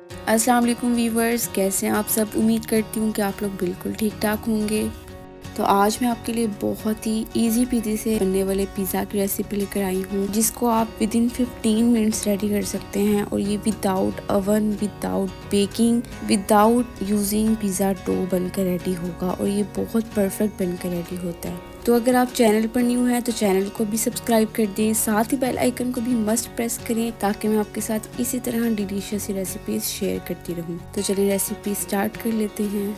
अस्सलाम वालेकुम व्यूवर्स, कैसे हैं आप सब। उम्मीद करती हूँ कि आप लोग बिल्कुल ठीक ठाक होंगे। तो आज मैं आपके लिए बहुत ही इजी पीजी से बनने वाले पिज़्ज़ा की रेसिपी लेकर आई हूँ, जिसको आप विद इन 15 मिनट्स रेडी कर सकते हैं। और ये without oven, without baking, without using pizza dough बनकर रेडी होगा और ये बहुत परफेक्ट बनकर रेडी होता है। तो अगर आप चैनल पर न्यू हैं तो चैनल को भी सब्सक्राइब कर दें, साथ ही बेल आइकन को भी मस्ट प्रेस करें ताकि मैं आपके साथ इसी तरह डिलीशियस रेसिपीज शेयर करती रहूं। तो चलिए रेसिपी स्टार्ट कर लेते हैं।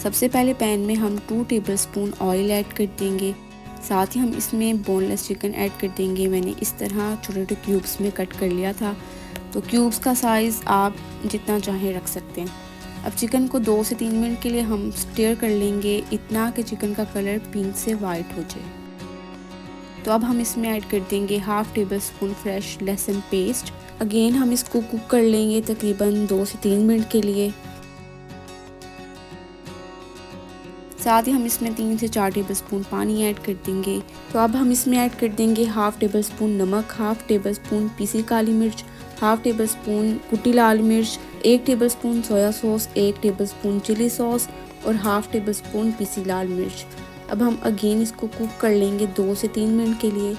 सबसे पहले पैन में हम 2 टेबलस्पून ऑयल ऐड कर देंगे। साथ ही हम इसमें बोनलेस चिकन ऐड कर देंगे। मैंने इस तरह छोटे छोटे क्यूब्स में कट कर लिया था, तो क्यूब्स का साइज़ आप जितना चाहें रख सकते हैं। अब चिकन को 2 से 3 मिनट के लिए हम स्टीयर कर लेंगे, इतना कि चिकन का कलर पिंक से वाइट हो जाए। तो अब हम इसमें ऐड कर देंगे हाफ टेबल स्पून फ्रेश लहसुन पेस्ट। अगेन हम इसको कुक कर लेंगे तकरीबन 2 से 3 मिनट के लिए। साथ ही हम इसमें 3 से 4 टेबल स्पून पानी ऐड कर देंगे। तो अब हम इसमें ऐड कर देंगे हाफ टेबल स्पून नमक, हाफ टेबल स्पून पीसी काली मिर्च, हाफ टेबल स्पून कुटी लाल मिर्च, 1 tablespoon soya sauce, 1 tablespoon chilli sauce और हाफ टेबल स्पून पीसी लाल मिर्च। अब हम अगेन इसको कुक कर लेंगे 2 से 3 मिनट के लिए।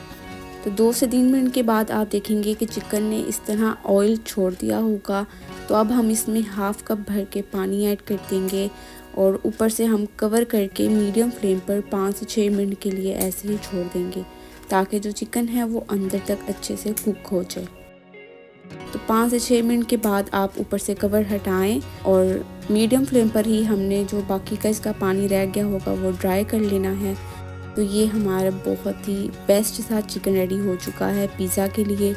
तो 2 से 3 मिनट के बाद आप देखेंगे कि चिकन ने इस तरह ऑयल छोड़ दिया होगा। तो अब हम इसमें हाफ कप भर के पानी ऐड कर देंगे और ऊपर से हम कवर करके मीडियम फ्लेम पर 5 से 6 मिनट के लिए ऐसे ही छोड़ देंगे ताकि जो चिकन है वो अंदर तक अच्छे से कुक हो जाए। तो 5 से 6 मिनट के बाद आप ऊपर से कवर हटाएं और मीडियम फ्लेम पर ही हमने जो बाकी का इसका पानी रह गया होगा वो ड्राई कर लेना है। तो ये हमारा बहुत ही बेस्ट सा चिकन रेडी हो चुका है पिज़्ज़ा के लिए।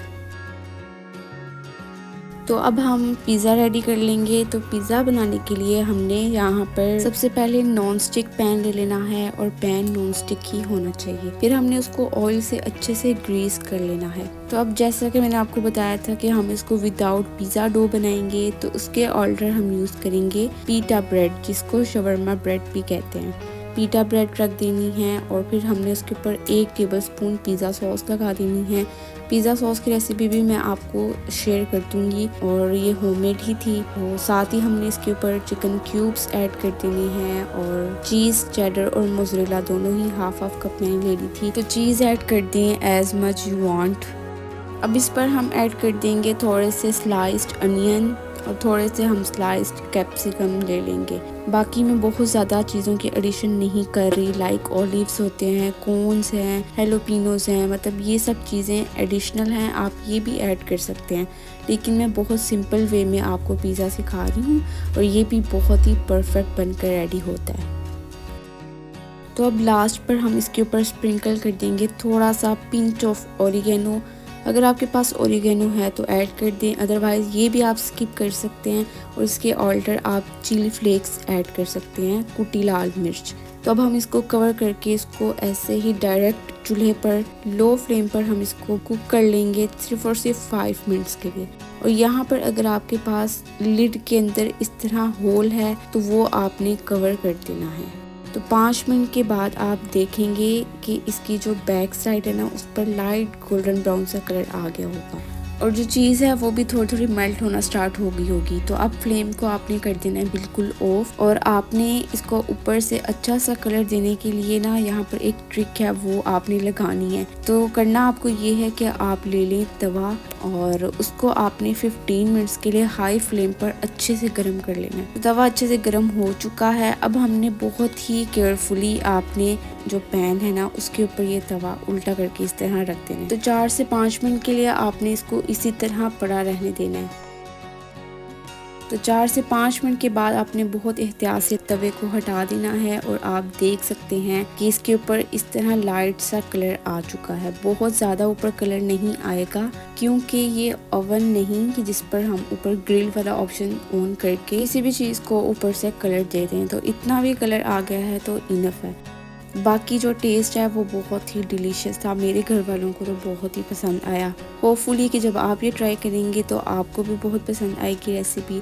तो अब हम पिज़्ज़ा रेडी कर लेंगे। तो पिज़्ज़ा बनाने के लिए हमने यहाँ पर सबसे पहले नॉन स्टिक पैन ले लेना है और पैन नॉन स्टिक ही होना चाहिए। फिर हमने उसको ऑयल से अच्छे से ग्रीस कर लेना है। तो अब जैसा कि मैंने आपको बताया था कि हम इसको विदाउट पिज़्ज़ा डो बनाएंगे, तो उसके ऑल्टर हम यूज़ करेंगे पीटा ब्रेड, जिसको शवरमा ब्रेड भी कहते हैं। पीटा ब्रेड रख देनी है और फिर हमने उसके ऊपर 1 टेबल स्पून पिज़्ज़ा सॉस लगा देनी है। पिज़्ज़ा सॉस की रेसिपी भी मैं आपको शेयर कर दूंगी और ये होममेड ही थी। और साथ ही हमने इसके ऊपर चिकन क्यूब्स ऐड कर देनी है और चीज़, चेडर और मोज़रेला दोनों ही हाफ कप मैंने ले ली थी। तो चीज़ ऐड कर दें एज मच यू वांट। अब इस पर हम ऐड कर देंगे थोड़े से स्लाइस्ड अनियन और थोड़े से हम स्लाइस्ड कैप्सिकम ले लेंगे। बाकी मैं बहुत ज़्यादा चीज़ों की एडिशन नहीं कर रही, लाइक ऑलिव्स होते हैं, कॉर्न्स हैं, हेलोपिनोज हैं, मतलब ये सब चीज़ें एडिशनल हैं, आप ये भी ऐड कर सकते हैं। लेकिन मैं बहुत सिंपल वे में आपको पिज़्ज़ा सिखा रही हूँ और ये भी बहुत ही परफेक्ट बनकर रेडी होता है। तो अब लास्ट पर हम इसके ऊपर स्प्रिंकल कर देंगे थोड़ा सा पिंच ऑफ ओरिगेनो। अगर आपके पास ओरिगेनो है तो ऐड कर दें, अदरवाइज़ ये भी आप स्किप कर सकते हैं। और इसके ऑल्टर आप चिली फ्लेक्स ऐड कर सकते हैं, कुटी लाल मिर्च। तो अब हम इसको कवर करके इसको ऐसे ही डायरेक्ट चूल्हे पर लो फ्लेम पर हम इसको कुक कर लेंगे सिर्फ और सिर्फ 5 मिनट्स के लिए। और यहाँ पर अगर आपके पास लिड के अंदर इस तरह होल है तो वो आपने कवर कर देना है। तो 5 मिनट के बाद आप देखेंगे कि इसकी जो बैक साइड है ना, उस पर लाइट गोल्डन ब्राउन सा कलर आ गया होगा और जो चीज़ है वो भी थोड़ी थोड़ी मेल्ट होना स्टार्ट हो गई होगी। तो अब फ्लेम को आपने कर देना है बिल्कुल ऑफ और आपने इसको ऊपर से अच्छा सा कलर देने के लिए ना यहाँ पर एक ट्रिक है, वो आपने लगानी है। तो करना आपको ये है कि आप ले लें तवा और उसको आपने 15 मिनट्स के लिए हाई फ्लेम पर अच्छे से गर्म कर लेना है। तो तवा अच्छे से गर्म हो चुका है। अब हमने बहुत ही केयरफुली आपने जो पैन है ना उसके ऊपर ये तवा उल्टा करके इस तरह रख देना है। तो 4 से 5 मिनट के लिए आपने इसको इसी तरह पड़ा रहने देना है। तो 4 से 5 मिनट के बाद आपने बहुत एहतियात से तवे को हटा देना है और आप देख सकते हैं कि इसके ऊपर इस तरह लाइट सा कलर आ चुका है। बहुत ज़्यादा ऊपर कलर नहीं आएगा क्योंकि ये ओवन नहीं कि जिस पर हम ऊपर ग्रिल वाला ऑप्शन ऑन करके किसी भी चीज़ को ऊपर से कलर दे दें। तो इतना भी कलर आ गया है तो इनफ है। बाकी जो टेस्ट है वो बहुत ही डिलीशियस था, मेरे घर वालों को तो बहुत ही पसंद आया। होपफुली कि जब आप ये ट्राई करेंगे तो आपको भी बहुत पसंद आएगी रेसिपी।